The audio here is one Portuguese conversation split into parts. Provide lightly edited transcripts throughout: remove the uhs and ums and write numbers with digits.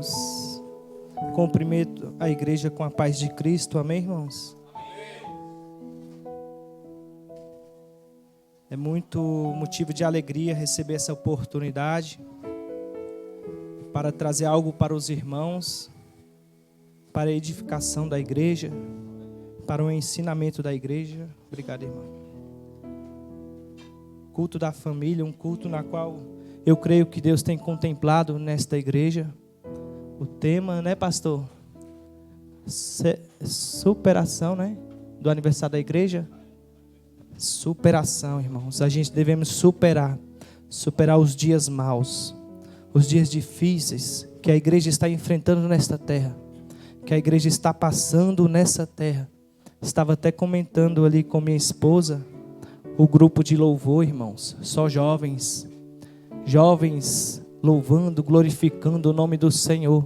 irmãos. Cumprimento a igreja com a paz de Cristo. Amém, irmãos? É muito motivo de alegria receber essa oportunidade para trazer algo para os irmãos, para a edificação da igreja, para o ensinamento da igreja. Obrigado, irmão. Culto da família, um culto na qual eu creio que Deus tem contemplado nesta igreja. O tema, né, pastor? Superação, né? Do aniversário da igreja. Superação, irmãos. A gente devemos superar os dias maus, os dias difíceis que a igreja está enfrentando nesta terra, que a igreja está passando nessa terra. Estava até comentando ali com minha esposa, o grupo de louvor, irmãos, só jovens louvando, glorificando o nome do Senhor,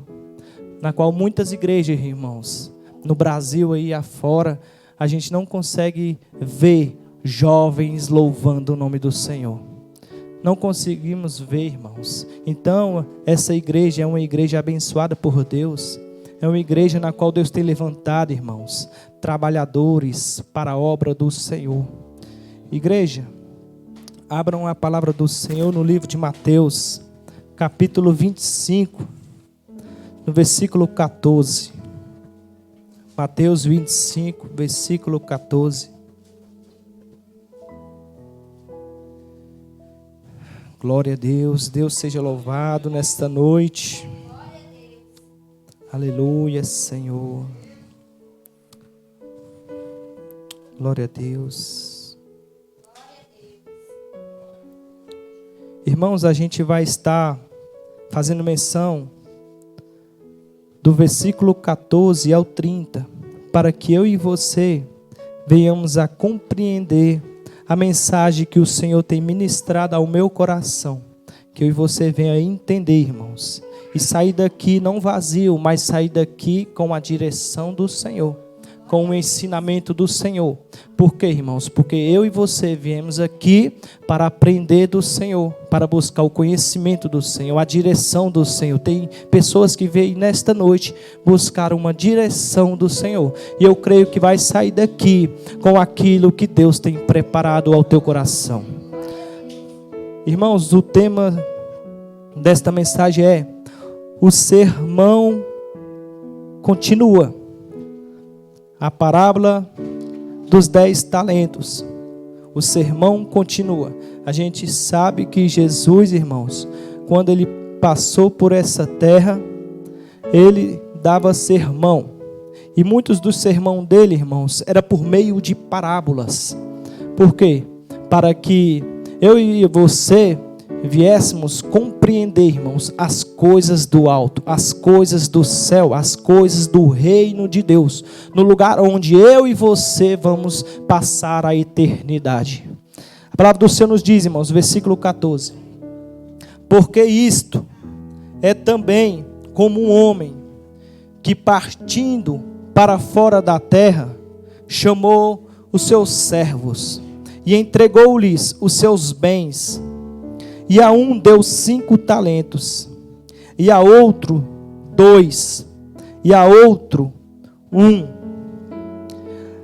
na qual muitas igrejas, irmãos, no Brasil aí afora, a gente não consegue ver jovens louvando o nome do Senhor. Não conseguimos ver, irmãos. Então, essa igreja é uma igreja abençoada por Deus. É uma igreja na qual Deus tem levantado, irmãos, trabalhadores para a obra do Senhor. Igreja, abram a palavra do Senhor no livro de Mateus, capítulo 25, no versículo 14. Mateus 25, versículo 14. Glória a Deus, Deus seja louvado nesta noite. Aleluia, Senhor. Glória a Deus. Irmãos, a gente vai estar fazendo menção do versículo 14 ao 30, para que eu e você venhamos a compreender a mensagem que o Senhor tem ministrado ao meu coração, que eu e você venha entender, irmãos, e sair daqui não vazio, mas sair daqui com a direção do Senhor, com o ensinamento do Senhor. Por quê, irmãos? Porque eu e você viemos aqui para aprender do Senhor, para buscar o conhecimento do Senhor, a direção do Senhor. Tem pessoas que vêm nesta noite buscar uma direção do Senhor, e eu creio que vai sair daqui com aquilo que Deus tem preparado ao teu coração. Irmãos, o tema desta mensagem é: o sermão continua. A parábola dos 10 talentos. O sermão continua. A gente sabe que Jesus, irmãos, quando ele passou por essa terra, ele dava sermão. E muitos dos sermão dele, irmãos, era por meio de parábolas. Por quê? Para que eu e você viéssemos compreender, irmãos, as coisas do alto, as coisas do céu, as coisas do reino de Deus, no lugar onde eu e você vamos passar a eternidade. A palavra do Senhor nos diz, irmãos, versículo 14: porque isto é também como um homem que, partindo para fora da terra, chamou os seus servos e entregou-lhes os seus bens. E a um deu 5 talentos, e a outro 2, e a outro 1,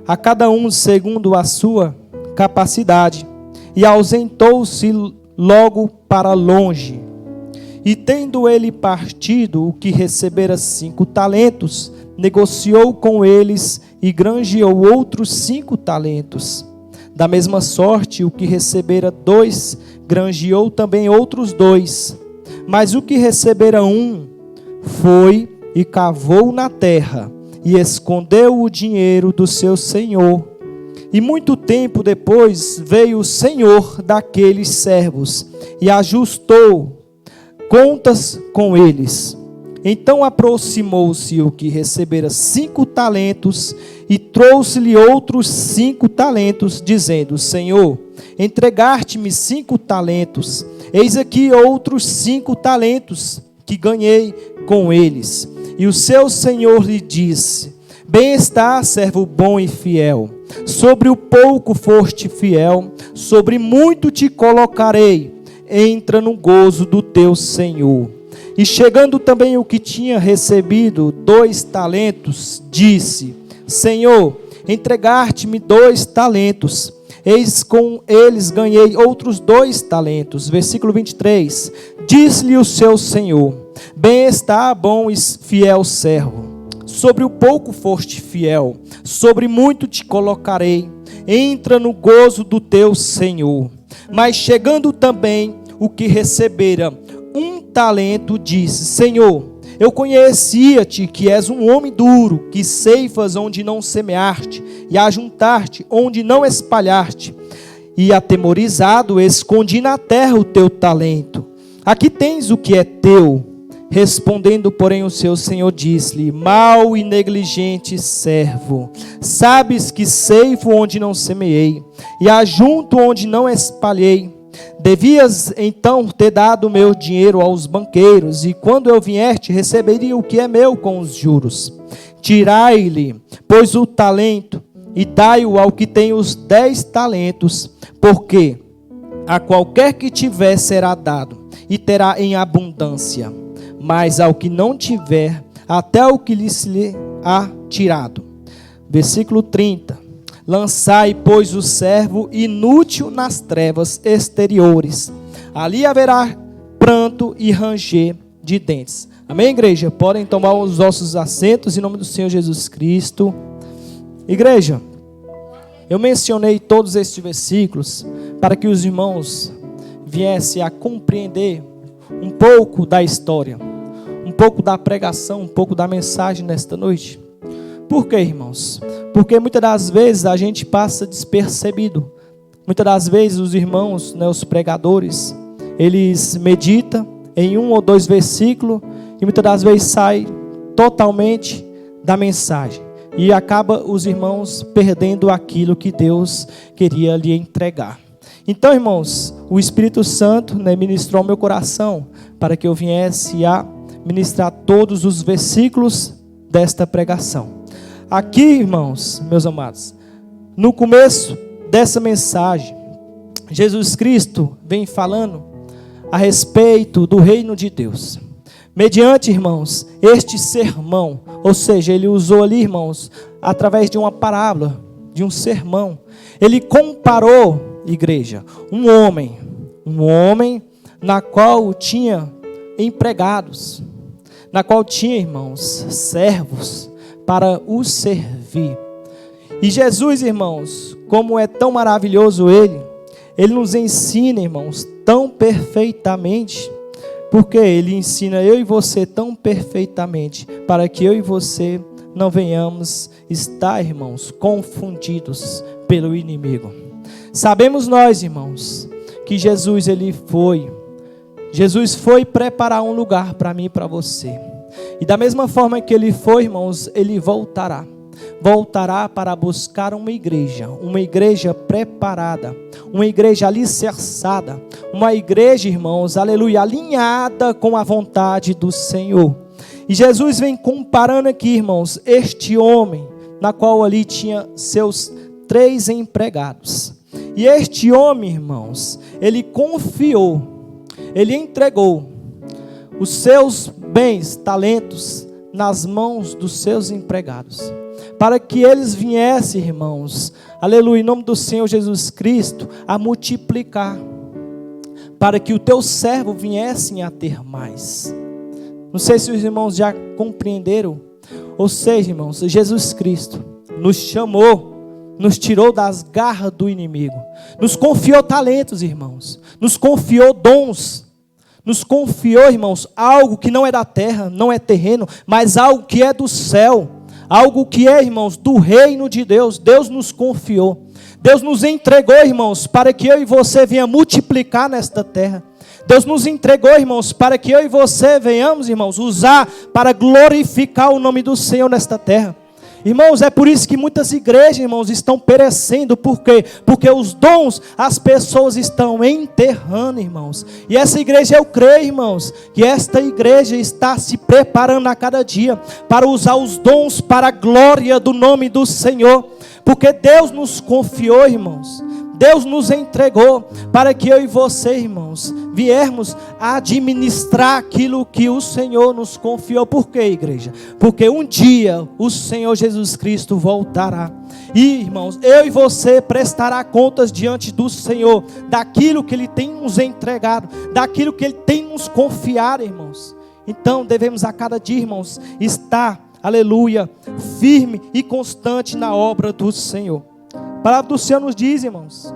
a cada um segundo a sua capacidade, e ausentou-se logo para longe. E tendo ele partido o que recebera 5 talentos, negociou com eles e granjeou outros 5 talentos. Da mesma sorte, o que recebera 2, granjeou também outros 2. Mas o que recebera 1, foi e cavou na terra, e escondeu o dinheiro do seu senhor. E muito tempo depois veio o senhor daqueles servos, e ajustou contas com eles. Então aproximou-se o que recebera 5 talentos, e trouxe-lhe outros 5 talentos, dizendo: Senhor, entregaste-me 5 talentos, eis aqui outros 5 talentos que ganhei com eles. E o seu senhor lhe disse: Bem está, servo bom e fiel, sobre o pouco foste fiel, sobre muito te colocarei, entra no gozo do teu senhor. E chegando também o que tinha recebido 2 talentos, disse: Senhor, entregaste-me 2 talentos. Eis com eles ganhei outros 2 talentos. Versículo 23. Diz-lhe o seu senhor: bem está, bom e fiel servo. Sobre o pouco foste fiel, sobre muito te colocarei. Entra no gozo do teu senhor. Mas chegando também o que recebera 1 talento, disse: Senhor, eu conhecia-te que és um homem duro, que ceifas onde não semeaste, e ajuntaste onde não espalhaste. E atemorizado, escondi na terra o teu talento. Aqui tens o que é teu. Respondendo, porém, o seu senhor disse-lhe: mau e negligente servo, sabes que ceifo onde não semeei, e ajunto onde não espalhei. Devias então ter dado o meu dinheiro aos banqueiros, e quando eu vieste, receberia o que é meu com os juros. Tirai-lhe, pois, o talento, e dai-o ao que tem os 10 talentos, porque a qualquer que tiver será dado, e terá em abundância. Mas ao que não tiver, até o que lhe há tirado. Versículo 30. Lançai, pois, o servo inútil nas trevas exteriores. Ali haverá pranto e ranger de dentes. Amém, igreja? Podem tomar os vossos assentos em nome do Senhor Jesus Cristo. Igreja, eu mencionei todos estes versículos para que os irmãos viessem a compreender um pouco da história, um pouco da pregação, um pouco da mensagem nesta noite. Por quê, irmãos? Porque muitas das vezes a gente passa despercebido. Muitas das vezes os irmãos, os pregadores, eles meditam em 1 ou 2 versículos e muitas das vezes sai totalmente da mensagem. E acaba os irmãos perdendo aquilo que Deus queria lhe entregar. Então, irmãos, o Espírito Santo ministrou ao meu coração para que eu viesse a ministrar todos os versículos desta pregação. Aqui, irmãos, meus amados, no começo dessa mensagem, Jesus Cristo vem falando a respeito do reino de Deus. Mediante, irmãos, este sermão, ou seja, ele usou ali, irmãos, através de uma parábola, de um sermão. Ele comparou, igreja, um homem na qual tinha empregados, na qual tinha, irmãos, servos para os servir. E Jesus, irmãos, como é tão maravilhoso ele nos ensina, irmãos, tão perfeitamente, porque ele ensina eu e você tão perfeitamente, para que eu e você não venhamos estar, irmãos, confundidos pelo inimigo. Sabemos nós, irmãos, que Jesus foi preparar um lugar para mim e para você. E da mesma forma que ele foi, irmãos, ele voltará para buscar uma igreja preparada, uma igreja alicerçada, uma igreja, irmãos, aleluia, alinhada com a vontade do Senhor. E Jesus vem comparando aqui, irmãos, este homem, na qual ali tinha seus 3 empregados. E este homem, irmãos, ele confiou, ele entregou os seus bens, talentos, nas mãos dos seus empregados, para que eles viessem, irmãos, aleluia, em nome do Senhor Jesus Cristo, a multiplicar, para que o teu servo viessem a ter mais. Não sei se os irmãos já compreenderam, ou seja, irmãos, Jesus Cristo nos chamou, nos tirou das garras do inimigo, nos confiou talentos, irmãos, nos confiou dons, nos confiou, irmãos, algo que não é da terra, não é terreno, mas algo que é do céu, algo que é, irmãos, do reino de Deus. Deus nos confiou, Deus nos entregou, irmãos, para que eu e você venha multiplicar nesta terra. Deus nos entregou, irmãos, para que eu e você venhamos, irmãos, usar para glorificar o nome do Senhor nesta terra. Irmãos, é por isso que muitas igrejas, irmãos, estão perecendo. Por quê? Porque os dons as pessoas estão enterrando, irmãos. E essa igreja, eu creio, irmãos, que esta igreja está se preparando a cada dia para usar os dons para a glória do nome do Senhor. Porque Deus nos confiou, irmãos, Deus nos entregou para que eu e você, irmãos, viermos a administrar aquilo que o Senhor nos confiou. Por quê, igreja? Porque um dia o Senhor Jesus Cristo voltará. E, irmãos, eu e você prestará contas diante do Senhor, daquilo que Ele tem nos entregado, daquilo que Ele tem nos confiado, irmãos. Então devemos a cada dia, irmãos, estar, aleluia, firme e constante na obra do Senhor. A palavra do Senhor nos diz, irmãos,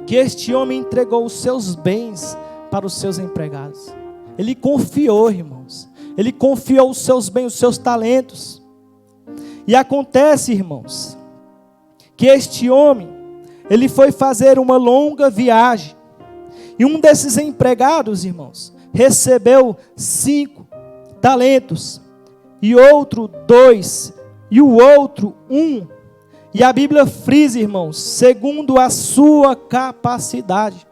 que este homem entregou os seus bens para os seus empregados. Ele confiou, irmãos. Ele confiou os seus bens, os seus talentos. E acontece, irmãos, que este homem, ele foi fazer uma longa viagem. E um desses empregados, irmãos, recebeu 5 talentos. E outro 2. E o outro 1. E a Bíblia frisa, irmãos, segundo a sua capacidade.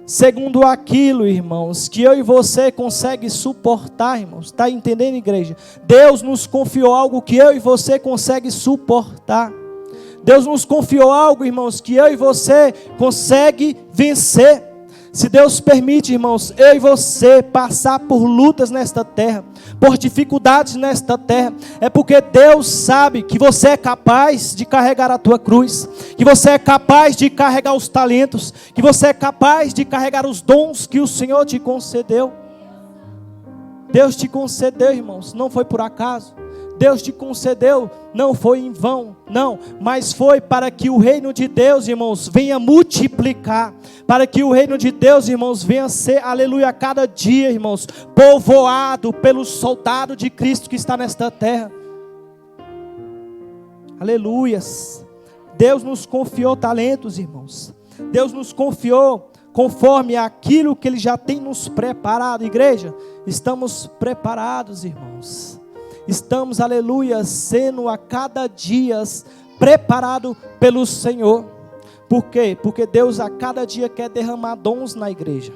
Segundo aquilo, irmãos, que eu e você consegue suportar, irmãos. Está entendendo, igreja? Deus nos confiou algo que eu e você consegue suportar. Deus nos confiou algo, irmãos, que eu e você consegue vencer. Se Deus permite, irmãos, eu e você passar por lutas nesta terra, por dificuldades nesta terra, é porque Deus sabe que você é capaz de carregar a tua cruz, que você é capaz de carregar os talentos, que você é capaz de carregar os dons que o Senhor te concedeu. Deus te concedeu, irmãos, não foi por acaso. Deus te concedeu, não foi em vão, não, mas foi para que o reino de Deus, irmãos, venha multiplicar, para que o reino de Deus, irmãos, venha ser, aleluia, a cada dia, irmãos, povoado pelo soldado de Cristo que está nesta terra. Aleluias. Deus nos confiou talentos, irmãos. Deus nos confiou conforme aquilo que Ele já tem nos preparado. Igreja, estamos preparados, irmãos. Estamos, aleluia, sendo a cada dia preparado pelo Senhor. Por quê? Porque Deus a cada dia quer derramar dons na igreja.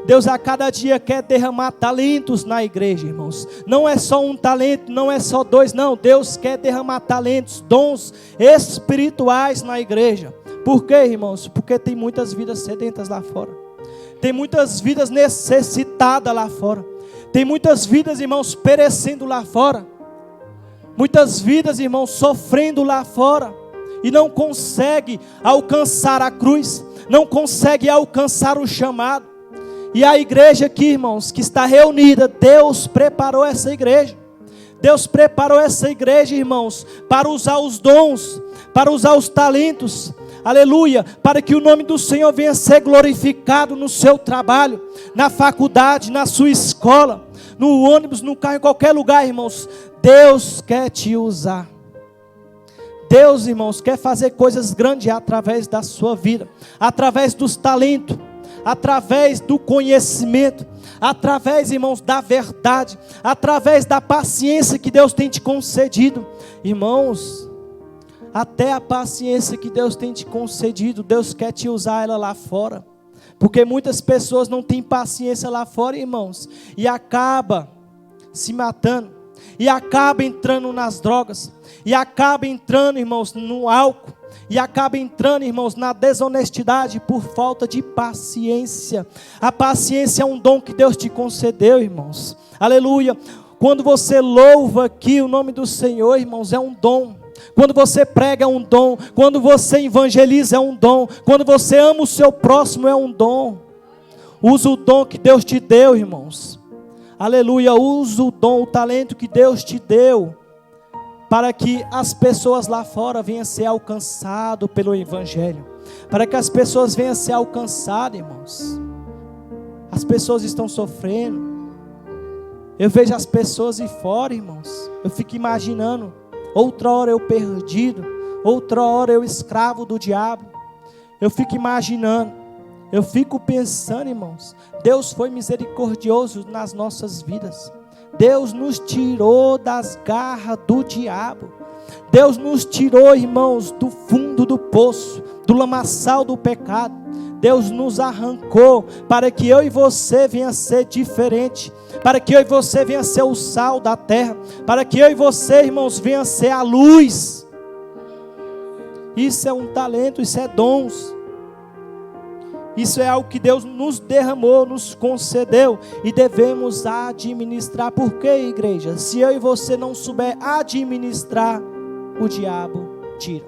Deus a cada dia quer derramar talentos na igreja, irmãos. Não é só um talento, não é só 2, não. Deus quer derramar talentos, dons espirituais na igreja. Por quê, irmãos? Porque tem muitas vidas sedentas lá fora. Tem muitas vidas necessitadas lá fora. Tem muitas vidas, irmãos, perecendo lá fora. Muitas vidas, irmãos, sofrendo lá fora. E não consegue alcançar a cruz. Não consegue alcançar o chamado. E a igreja aqui, irmãos, que está reunida, Deus preparou essa igreja. Deus preparou essa igreja, irmãos, para usar os dons, para usar os talentos. Aleluia, para que o nome do Senhor venha ser glorificado no seu trabalho, na faculdade, na sua escola, no ônibus, no carro, em qualquer lugar, irmãos. Deus quer te usar. Deus, irmãos, quer fazer coisas grandes através da sua vida, através dos talentos, através do conhecimento, através, irmãos, da verdade, através da paciência que Deus tem te concedido. Irmãos, até a paciência que Deus tem te concedido, Deus quer te usar ela lá fora. Porque muitas pessoas não têm paciência lá fora, irmãos, e acaba se matando, e acaba entrando nas drogas, e acaba entrando, irmãos, no álcool, e acaba entrando, irmãos, na desonestidade por falta de paciência. A paciência é um dom que Deus te concedeu, irmãos. Aleluia. Quando você louva aqui o nome do Senhor, irmãos, é um dom. Quando você prega é um dom. Quando você evangeliza é um dom. Quando você ama o seu próximo é um dom. Usa o dom que Deus te deu, irmãos. Aleluia. Usa o dom, o talento que Deus te deu, para que as pessoas lá fora venham a ser alcançadas pelo Evangelho. Para que as pessoas venham a ser alcançadas, irmãos. As pessoas estão sofrendo. Eu vejo as pessoas ir fora, irmãos. Eu fico imaginando. Outra hora eu perdido. Outra hora eu escravo do diabo. Eu fico imaginando. Eu fico pensando, irmãos. Deus foi misericordioso nas nossas vidas. Deus nos tirou das garras do diabo. Deus nos tirou, irmãos, do fundo do poço, do lamaçal do pecado. Deus nos arrancou para que eu e você venha a ser diferente, para que eu e você venha a ser o sal da terra, para que eu e você, irmãos, venha a ser a luz. Isso é um talento, isso é dons. Isso é algo que Deus nos derramou, nos concedeu e devemos administrar. Por quê, igreja? Se eu e você não souber administrar, o diabo tira.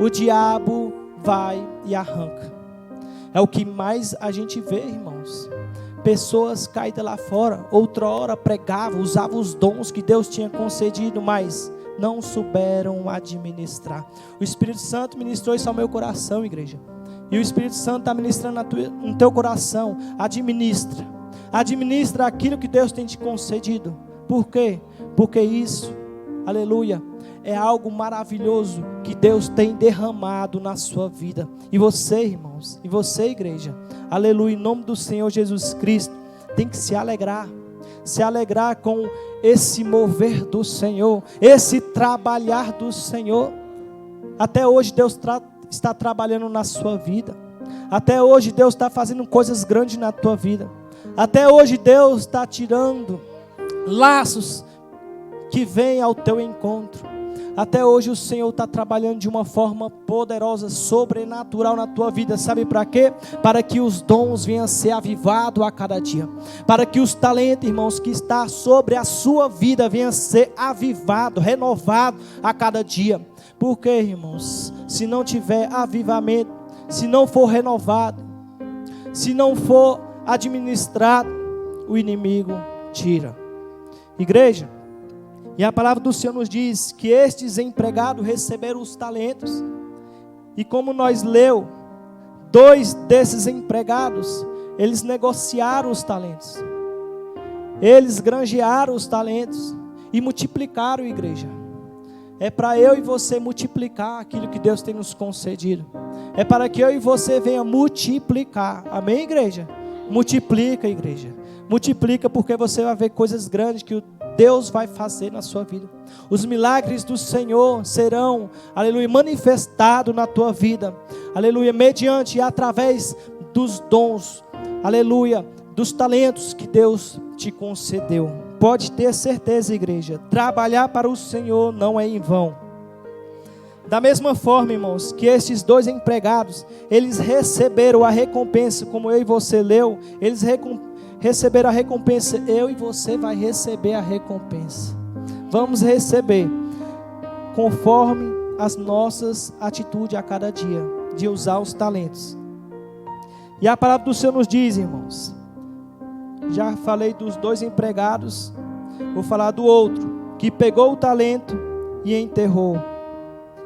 O diabo vai e arranca. É o que mais a gente vê, irmãos. Pessoas caídas lá fora, outrora pregavam, usavam os dons que Deus tinha concedido, mas não souberam administrar. O Espírito Santo ministrou isso ao meu coração, igreja. E o Espírito Santo está ministrando no teu coração. Administra aquilo que Deus tem te concedido. Por quê? Porque isso, aleluia, é algo maravilhoso que Deus tem derramado na sua vida. E você, irmãos, e você, igreja, aleluia, em nome do Senhor Jesus Cristo, tem que se alegrar com esse mover do Senhor, esse trabalhar do Senhor. Até hoje Deus está trabalhando na sua vida. Até hoje Deus está fazendo coisas grandes na tua vida. Até hoje Deus está tirando laços que vêm ao teu encontro. Até hoje o Senhor está trabalhando de uma forma poderosa, sobrenatural na tua vida. Sabe para quê? Para que os dons venham a ser avivados a cada dia. Para que os talentos, irmãos, que está sobre a sua vida venham a ser avivados, renovados a cada dia. Por quê, irmãos? Se não tiver avivamento, se não for renovado, se não for administrado, o inimigo tira. Igreja, e a palavra do Senhor nos diz que estes empregados receberam os talentos. E como nós leu, 2 desses empregados, eles negociaram os talentos. Eles granjearam os talentos e multiplicaram, igreja. É para eu e você multiplicar aquilo que Deus tem nos concedido. É para que eu e você venha multiplicar. Amém, igreja? Multiplica, igreja. Multiplica, porque você vai ver coisas grandes que Deus vai fazer na sua vida. Os milagres do Senhor serão, aleluia, manifestados na tua vida. Aleluia, mediante e através dos dons, aleluia, dos talentos que Deus te concedeu. Pode ter certeza, igreja, trabalhar para o Senhor não é em vão. Da mesma forma, irmãos, que estes 2 empregados, eles receberam a recompensa, como eu e você leu, eles receberam a recompensa, eu e você vai receber a recompensa. Vamos receber, conforme as nossas atitudes a cada dia, de usar os talentos. E a palavra do Senhor nos diz, irmãos, já falei dos 2 empregados, vou falar do outro, que pegou o talento e enterrou,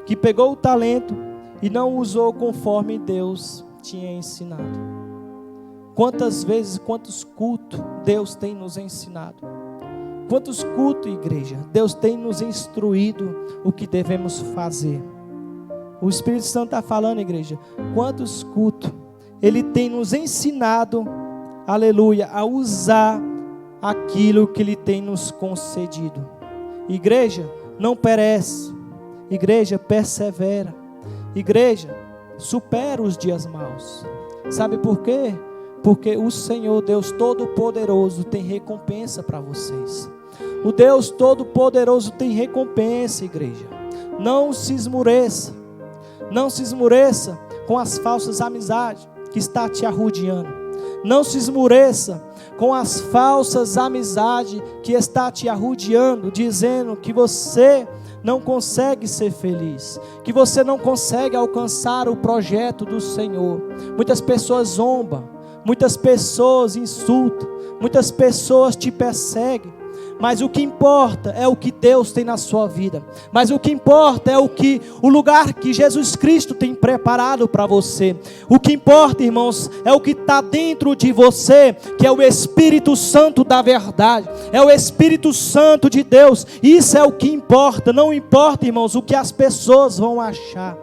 que pegou o talento e não usou conforme Deus tinha ensinado. Quantas vezes, quantos cultos Deus tem nos ensinado? Quantos cultos, igreja, Deus tem nos instruído o que devemos fazer? O Espírito Santo está falando, igreja, quantos cultos Ele tem nos ensinado, aleluia, a usar aquilo que Ele tem nos concedido. Igreja, não perece. Igreja, persevera. Igreja, supera os dias maus. Sabe por quê? Porque o Senhor Deus Todo-Poderoso tem recompensa para vocês. O Deus Todo-Poderoso tem recompensa, igreja. Não se esmoreça. Não se esmoreça com as falsas amizades que está te arrodeando. Não se esmoreça com as falsas amizades que está te arrodeando, dizendo que você não consegue ser feliz, que você não consegue alcançar o projeto do Senhor. Muitas pessoas zombam, muitas pessoas insultam, muitas pessoas te perseguem, mas o que importa é o que Deus tem na sua vida. Mas o que importa é o lugar que Jesus Cristo tem preparado para você. O que importa, irmãos, é o que está dentro de você, que é o Espírito Santo da verdade, é o Espírito Santo de Deus. Isso é o que importa. Não importa, irmãos, o que as pessoas vão achar.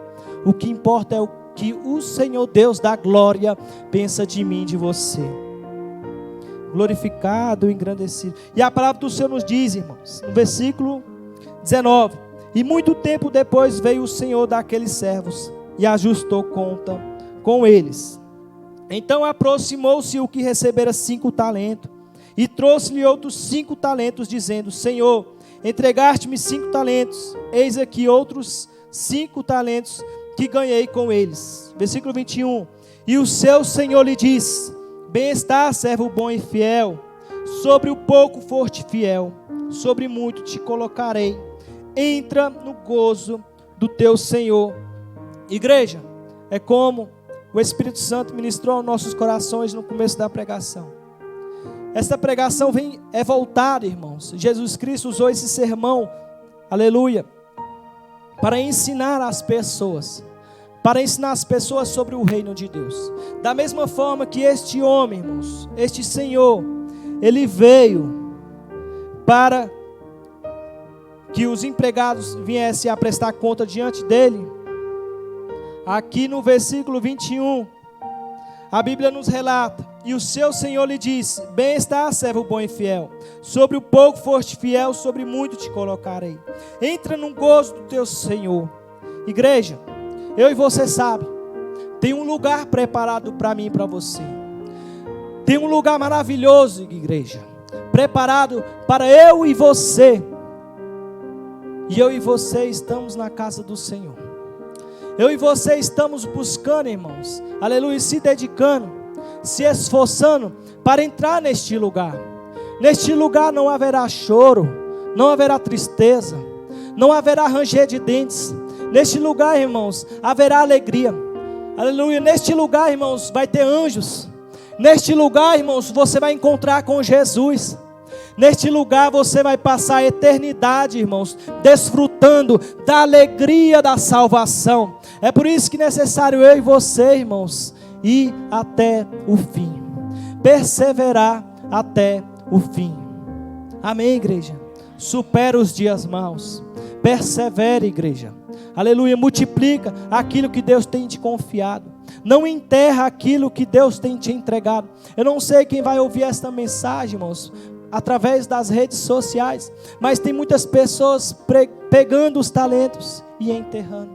O que importa é o que o Senhor Deus da glória pensa de mim e de você. Glorificado, engrandecido. E a palavra do Senhor nos diz, irmãos, no versículo 19: e muito tempo depois veio o Senhor daqueles servos e ajustou conta com eles. Então aproximou-se o que recebera 5 talentos e trouxe-lhe outros 5 talentos, dizendo: Senhor, entregaste-me 5 talentos, eis aqui outros 5 talentos que ganhei com eles. Versículo 21: E o seu Senhor lhe diz: bem está, servo bom e fiel, sobre o pouco foste fiel, sobre muito te colocarei, entra no gozo do teu Senhor. Igreja, é como o Espírito Santo ministrou aos nossos corações no começo da pregação. Esta pregação é voltada, irmãos. Jesus Cristo usou esse sermão, aleluia, para ensinar as pessoas sobre o reino de Deus. Da mesma forma que este homem, irmãos, este Senhor, ele veio para que os empregados viessem a prestar conta diante dele. Aqui no versículo 21, a Bíblia nos relata: e o seu Senhor lhe disse: bem está, servo bom e fiel, sobre o pouco foste fiel, sobre muito te colocarei, entra no gozo do teu Senhor. Igreja, eu e você sabe, tem um lugar preparado para mim e para você. Tem um lugar maravilhoso, igreja, preparado para eu e você. E eu e você estamos na casa do Senhor. Eu e você estamos buscando, irmãos, aleluia, se dedicando, se esforçando para entrar neste lugar. Neste lugar não haverá choro, não haverá tristeza, não haverá ranger de dentes. Neste lugar, irmãos, haverá alegria. Aleluia. Neste lugar, irmãos, vai ter anjos. Neste lugar, irmãos, você vai encontrar com Jesus. Neste lugar você vai passar a eternidade, irmãos, desfrutando da alegria da salvação. É por isso que é necessário eu e você, irmãos, ir até o fim. Perseverar até o fim. Amém, igreja? Supera os dias maus. Persevere, igreja. Aleluia, multiplica aquilo que Deus tem te confiado. Não enterra aquilo que Deus tem te entregado. Eu não sei quem vai ouvir esta mensagem, irmãos, através das redes sociais, mas tem muitas pessoas pegando os talentos e enterrando.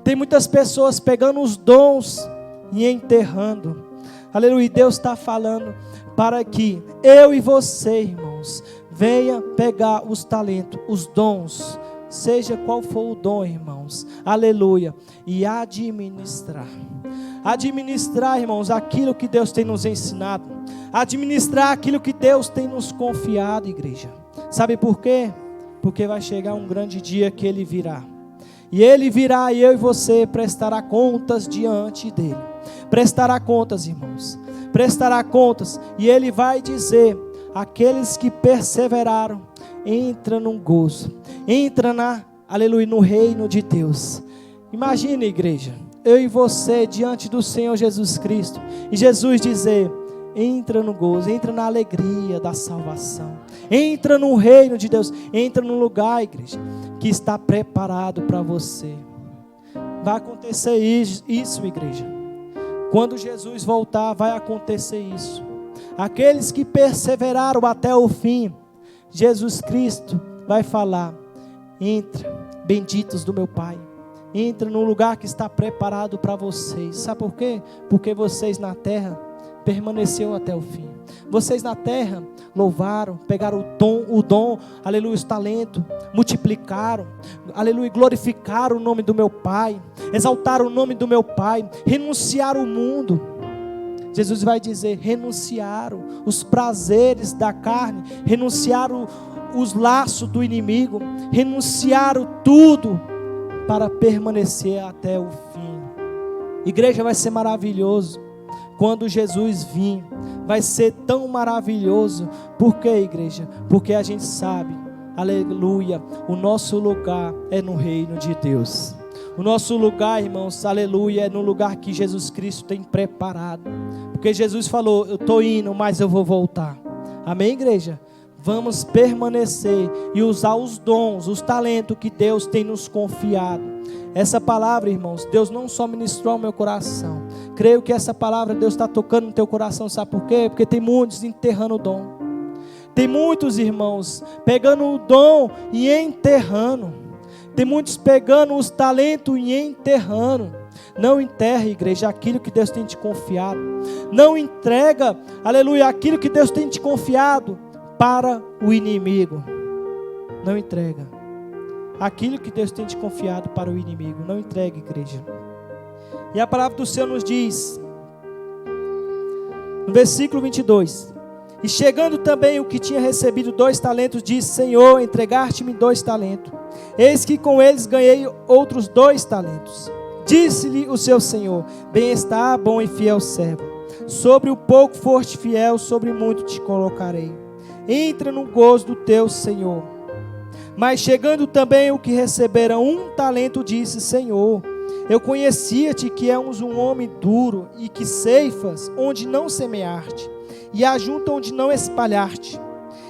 Tem muitas pessoas pegando os dons e enterrando. Aleluia, Deus está falando para que eu e você, irmãos, venha pegar os talentos, os dons, seja qual for o dom, irmãos, aleluia, e administrar, irmãos, aquilo que Deus tem nos ensinado, administrar aquilo que Deus tem nos confiado, igreja. Sabe por quê? Porque vai chegar um grande dia que Ele virá, e Ele virá e eu e você prestará contas diante dEle, prestará contas, irmãos, prestará contas, e Ele vai dizer: aqueles que perseveraram, entra num gozo, entra aleluia, no reino de Deus. Imagina, igreja, eu e você diante do Senhor Jesus Cristo, e Jesus dizer: entra no gozo, entra na alegria da salvação, entra no reino de Deus, entra no lugar, igreja, que está preparado para você. Vai acontecer isso, igreja. Quando Jesus voltar, vai acontecer isso. Aqueles que perseveraram até o fim, Jesus Cristo vai falar: entra, benditos do meu Pai, entra no lugar que está preparado para vocês. Sabe por quê? Porque vocês na terra permaneceu até o fim. Vocês na terra louvaram, pegaram o dom, aleluia, os talentos, multiplicaram, aleluia, glorificaram o nome do meu Pai, exaltaram o nome do meu Pai, renunciaram o mundo. Jesus vai dizer: renunciaram os prazeres da carne, renunciaram os laços do inimigo, renunciaram tudo para permanecer até o fim. Igreja, vai ser maravilhoso quando Jesus vir, vai ser tão maravilhoso. Por quê, igreja? Porque a gente sabe, aleluia, o nosso lugar é no reino de Deus. O nosso lugar, irmãos, aleluia, é no lugar que Jesus Cristo tem preparado. Porque Jesus falou: eu estou indo, mas eu vou voltar. Amém, igreja? Vamos permanecer e usar os dons, os talentos que Deus tem nos confiado. Essa palavra, irmãos, Deus não só ministrou ao meu coração. Creio que essa palavra Deus está tocando no teu coração. Sabe por quê? Porque tem muitos enterrando o dom. Tem muitos, irmãos, pegando o dom e enterrando. Tem muitos pegando os talentos e enterrando. Não enterre, igreja, aquilo que Deus tem te confiado. Não entrega, aleluia, aquilo que Deus tem te confiado para o inimigo. Não entrega aquilo que Deus tem te confiado para o inimigo. Não entregue, igreja. E a palavra do Senhor nos diz No versículo 22. E chegando também o que tinha recebido 2 talentos, disse: Senhor, entregaste-me 2 talentos. Eis que com eles ganhei outros 2 talentos. Disse-lhe o seu senhor: Bem está, bom e fiel servo. Sobre o pouco foste fiel, sobre muito te colocarei. Entra no gozo do teu senhor. Mas chegando também o que recebera 1 talento, disse: Senhor, eu conhecia-te que és um homem duro e que ceifas onde não semeaste e ajunta onde não espalhaste.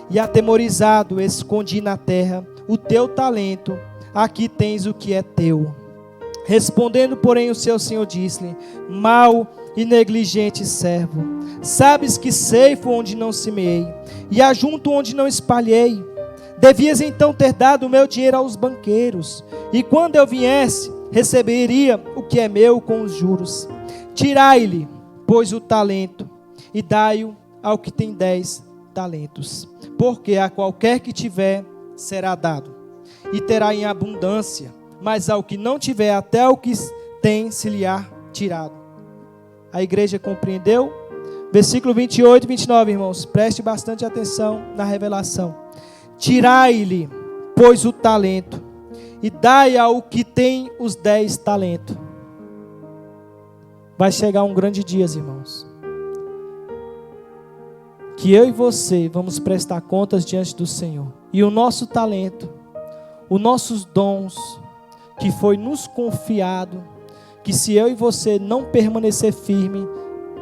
E atemorizado escondi na terra o teu talento, aqui tens o que é teu. Respondendo, porém, o seu senhor disse-lhe: Mau e negligente servo, sabes que ceifo onde não semeei e ajunto onde não espalhei. Devias então ter dado o meu dinheiro aos banqueiros, e quando eu viesse, receberia o que é meu com os juros. Tirai-lhe, pois, o talento, e dai-o ao que tem 10 talentos. Porque a qualquer que tiver, será dado, e terá em abundância. Mas ao que não tiver, até o que tem, se lhe há tirado. A igreja compreendeu? Versículo 28 e 29, irmãos. Preste bastante atenção na revelação. Tirai-lhe, pois, o talento, e dai ao que tem os 10 talentos. Vai chegar um grande dia, irmãos, que eu e você vamos prestar contas diante do Senhor. E o nosso talento, os nossos dons, que foi nos confiado, que se eu e você não permanecer firme,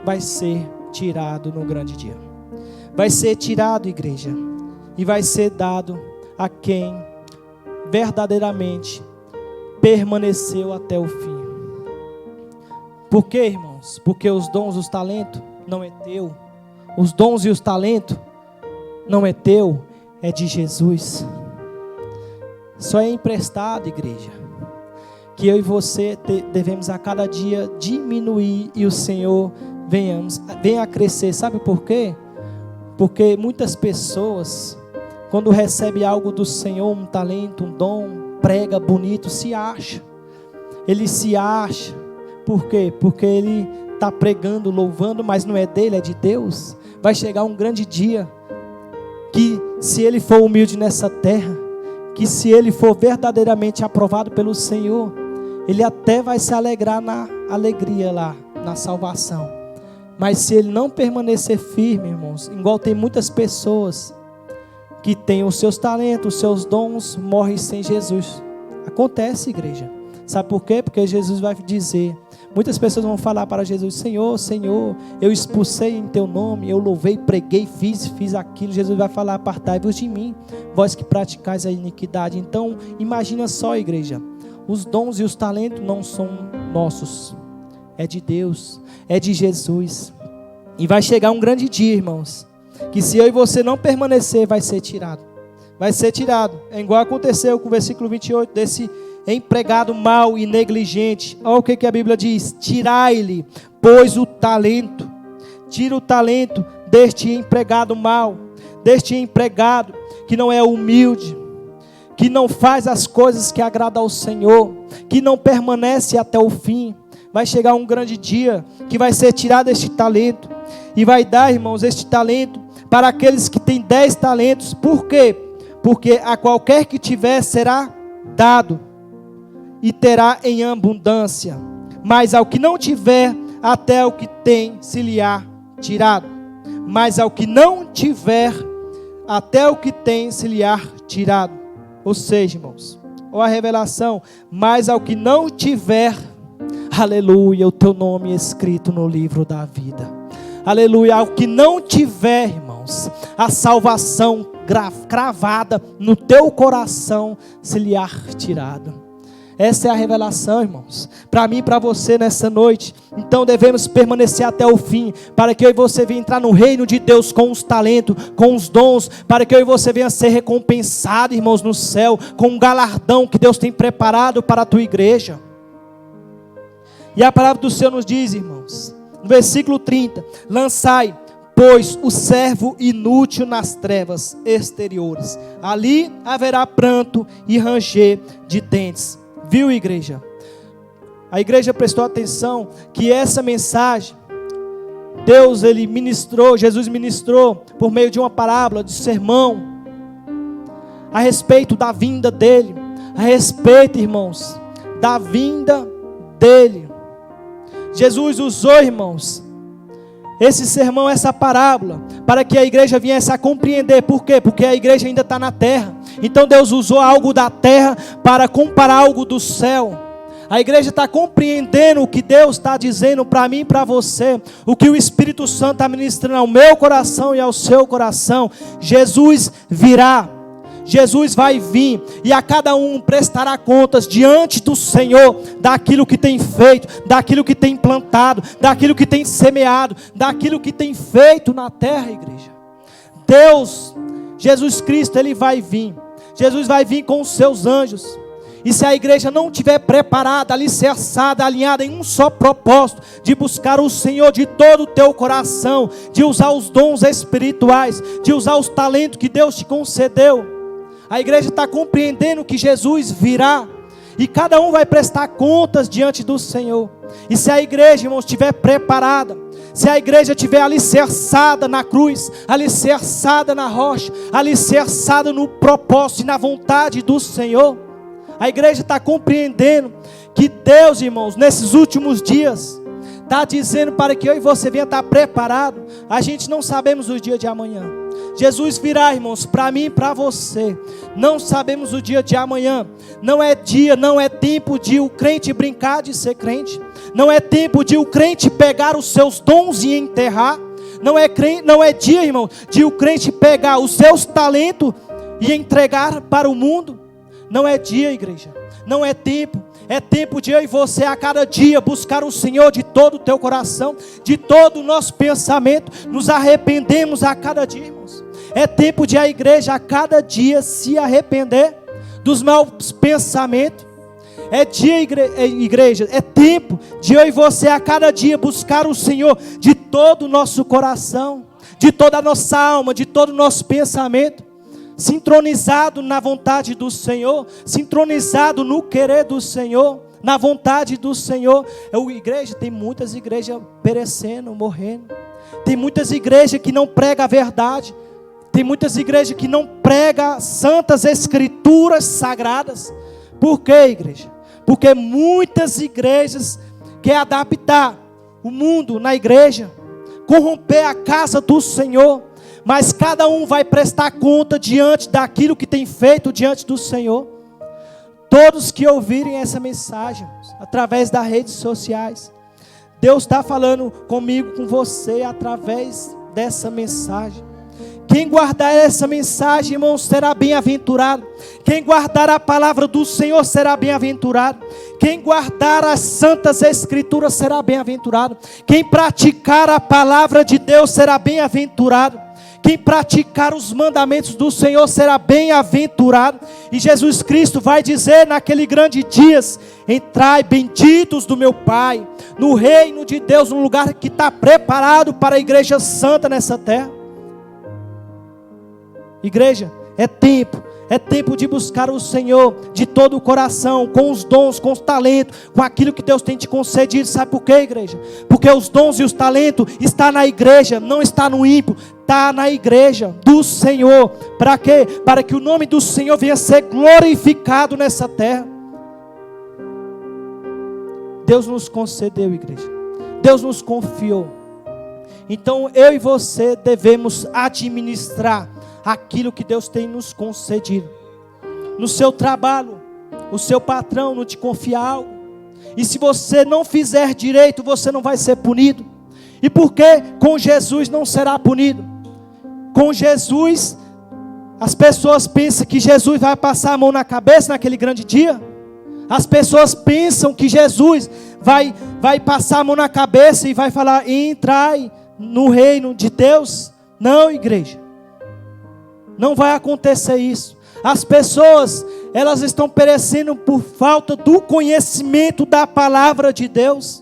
vai ser tirado no grande dia. Vai ser tirado, igreja, e vai ser dado a quem verdadeiramente permaneceu até o fim. Por quê, irmãos? Porque os dons, os talentos não é teu. Os dons e os talentos não é teu, é de Jesus. Só é emprestado, igreja, que eu e você devemos a cada dia diminuir e o Senhor venha a crescer. Sabe por quê? Porque muitas pessoas, quando recebe algo do Senhor, um talento, um dom, prega bonito, se acha. Ele se acha. Por quê? Porque ele está pregando, louvando, mas não é dele, é de Deus. Vai chegar um grande dia que, se ele for humilde nessa terra, que se ele for verdadeiramente aprovado pelo Senhor, ele até vai se alegrar na alegria lá, na salvação. Mas se ele não permanecer firme, irmãos, igual tem muitas pessoas que têm os seus talentos, os seus dons, morrem sem Jesus. Acontece, igreja. Sabe por quê? Porque Jesus vai dizer, muitas pessoas vão falar para Jesus: Senhor, Senhor, eu expulsei em teu nome, eu louvei, preguei, fiz aquilo. Jesus vai falar: apartai-vos de mim, vós que praticais a iniquidade. Então, imagina só, igreja, os dons e os talentos não são nossos, é de Deus, é de Jesus. E vai chegar um grande dia, irmãos, que se eu e você não permanecer, vai ser tirado. Vai ser tirado. É igual aconteceu com o versículo 28 desse empregado mau e negligente. Olha o que a Bíblia diz: tirai-lhe, pois, o talento. Tira o talento deste empregado mau, deste empregado que não é humilde, que não faz as coisas que agradam ao Senhor, que não permanece até o fim. Vai chegar um grande dia que vai ser tirado este talento, e vai dar, irmãos, este talento para aqueles que têm 10 talentos. Por quê? Porque a qualquer que tiver será dado, e terá em abundância. Mas ao que não tiver, até o que tem se lhe há tirado. Mas ao que não tiver, até o que tem se lhe há tirado. Ou seja, irmãos, olha a revelação: mas ao que não tiver, aleluia, o teu nome é escrito no livro da vida. Aleluia, ao que não tiver, irmãos, a salvação cravada no teu coração se lhe há tirado. Essa é a revelação, irmãos, para mim e para você nessa noite. Então devemos permanecer até o fim, para que eu e você venha entrar no reino de Deus com os talentos, com os dons, para que eu e você venha ser recompensado, irmãos, no céu, com um galardão que Deus tem preparado para a tua igreja. E a palavra do Senhor nos diz, irmãos, no versículo 30, lançai, pois, o servo inútil nas trevas exteriores, ali haverá pranto e ranger de dentes. Viu, igreja? A igreja prestou atenção que essa mensagem Jesus ministrou por meio de uma parábola, de sermão, a respeito da vinda dele, a respeito, irmãos, da vinda dele. Jesus usou, irmãos, esse sermão, essa parábola, para que a igreja viesse a compreender. Por quê? Porque a igreja ainda está na terra. Então Deus usou algo da terra para comparar algo do céu. A igreja está compreendendo o que Deus está dizendo para mim e para você, o que o Espírito Santo está ministrando ao meu coração e ao seu coração. Jesus virá, Jesus vai vir, e a cada um prestará contas diante do Senhor, daquilo que tem feito, daquilo que tem plantado, daquilo que tem semeado, daquilo que tem feito na terra, igreja. Deus, Jesus Cristo, Ele vai vir. Jesus vai vir com os seus anjos. E se a igreja não estiver preparada, alicerçada, alinhada em um só propósito, de buscar o Senhor de todo o teu coração, de usar os dons espirituais, de usar os talentos que Deus te concedeu, a igreja está compreendendo que Jesus virá, e cada um vai prestar contas diante do Senhor. E se a igreja, irmãos, estiver preparada, se a igreja estiver alicerçada na cruz, alicerçada na rocha, alicerçada no propósito e na vontade do Senhor, a igreja está compreendendo que Deus, irmãos, nesses últimos dias, está dizendo para que eu e você venha estar preparado. A gente não sabemos o dia de amanhã. Jesus virá, irmãos, para mim e para você. Não sabemos o dia de amanhã. Não é dia, não é tempo de o crente brincar de ser crente. Não é tempo de o crente pegar os seus dons e enterrar. Não é dia, irmão, de o crente pegar os seus talentos e entregar para o mundo. Não é dia, igreja, não é tempo. É tempo de eu e você a cada dia buscar o Senhor de todo o teu coração, de todo o nosso pensamento. Nos arrependemos a cada dia, irmãos. É tempo de a igreja a cada dia se arrepender dos maus pensamentos. É dia, igreja, é tempo de eu e você a cada dia buscar o Senhor de todo o nosso coração, de toda a nossa alma, de todo o nosso pensamento. Sintonizado na vontade do Senhor, sintonizado no querer do Senhor, na vontade do Senhor. Igreja, tem muitas igrejas perecendo, morrendo. Tem muitas igrejas que não pregam a verdade. Tem muitas igrejas que não pregam santas escrituras sagradas. Por quê, igreja? Porque muitas igrejas querem adaptar o mundo na igreja, corromper a casa do Senhor. Mas cada um vai prestar conta diante daquilo que tem feito diante do Senhor. Todos que ouvirem essa mensagem, através das redes sociais, Deus está falando comigo, com você, através dessa mensagem. Quem guardar essa mensagem, irmãos, será bem-aventurado. Quem guardar a palavra do Senhor será bem-aventurado. Quem guardar as santas escrituras será bem-aventurado. Quem praticar a palavra de Deus será bem-aventurado. Quem praticar os mandamentos do Senhor será bem-aventurado. E Jesus Cristo vai dizer naquele grande dias: entrai benditos do meu Pai, no reino de Deus, num lugar que está preparado para a igreja santa nessa terra. Igreja, é tempo de buscar o Senhor de todo o coração, com os dons, com os talentos, com aquilo que Deus tem te concedido. Sabe por quê, igreja? Porque os dons e os talentos estão na igreja, não está no ímpio, está na igreja do Senhor. Para quê? Para que o nome do Senhor venha a ser glorificado nessa terra. Deus nos concedeu, igreja. Deus nos confiou. Então eu e você devemos administrar aquilo que Deus tem nos concedido. No seu trabalho, o seu patrão não te confia algo, e se você não fizer direito, você não vai ser punido. E por que com Jesus não será punido? Com Jesus, as pessoas pensam que Jesus vai passar a mão na cabeça naquele grande dia. As pessoas pensam que Jesus vai passar a mão na cabeça e vai falar: entrai no reino de Deus. Não, igreja. Não vai acontecer isso. As pessoas, elas estão perecendo por falta do conhecimento da palavra de Deus.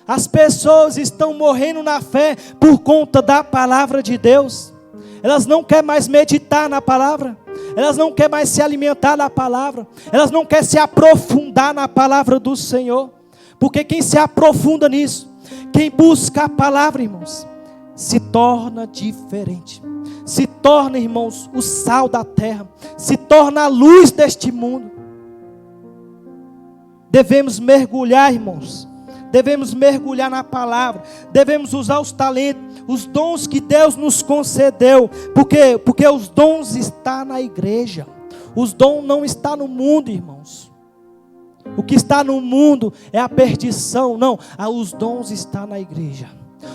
As pessoas estão morrendo na fé por conta da palavra de Deus. Elas não querem mais meditar na palavra. Elas não querem mais se alimentar da palavra. Elas não querem se aprofundar na palavra do Senhor. Porque quem se aprofunda nisso, Quem busca a palavra, irmãos, se torna diferente. Se torna, irmãos, o sal da terra. Se torna a luz deste mundo. Devemos mergulhar, irmãos. Devemos mergulhar na palavra. Devemos usar os talentos, os dons que Deus nos concedeu. Porque os dons estão na igreja. Os dons não estão no mundo, irmãos. O que está no mundo é a perdição. Não, os dons estão na igreja.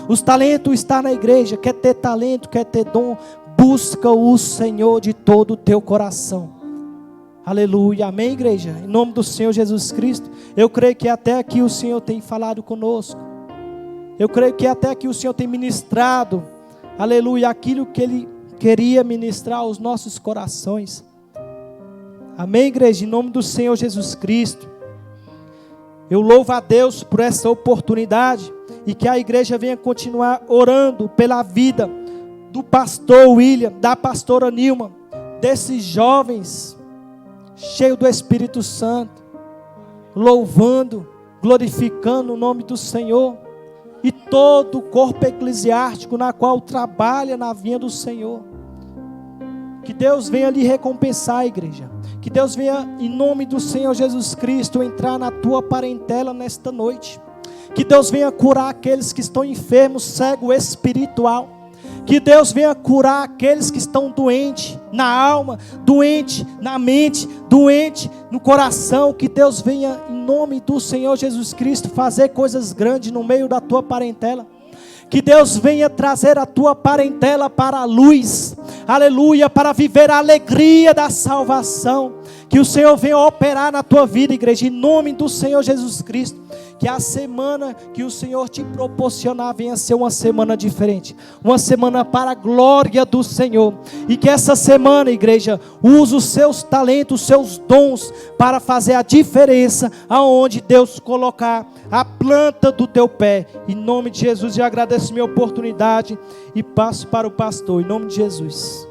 Os talentos estão na igreja. Quer ter talento, quer ter dom, busca o Senhor de todo o teu coração. Aleluia, amém, igreja? Em nome do Senhor Jesus Cristo. Eu creio que até aqui o Senhor tem falado conosco. Eu creio que até aqui o Senhor tem ministrado, aleluia, aquilo que Ele queria ministrar aos nossos corações. Amém, igreja? Em nome do Senhor Jesus Cristo. Eu louvo a Deus por essa oportunidade e que a igreja venha continuar orando pela vida do pastor William, da pastora Nilma, desses jovens cheios do Espírito Santo, louvando, glorificando o nome do Senhor, e todo o corpo eclesiástico na qual trabalha na vinha do Senhor. Que Deus venha lhe recompensar, igreja. Que Deus venha, em nome do Senhor Jesus Cristo, entrar na tua parentela nesta noite. Que Deus venha curar aqueles que estão enfermos, cego espiritual. Que Deus venha curar aqueles que estão doentes na alma, doentes na mente, doentes no coração. Que Deus venha, em nome do Senhor Jesus Cristo, fazer coisas grandes no meio da tua parentela. Que Deus venha trazer a tua parentela para a luz, aleluia, para viver a alegria da salvação. Que o Senhor venha operar na tua vida, igreja, em nome do Senhor Jesus Cristo. Que a semana que o Senhor te proporcionar venha ser uma semana diferente, uma semana para a glória do Senhor. E que essa semana, igreja, use os seus talentos, os seus dons para fazer a diferença aonde Deus colocar a planta do teu pé. Em nome de Jesus, eu agradeço minha oportunidade e passo para o pastor, em nome de Jesus.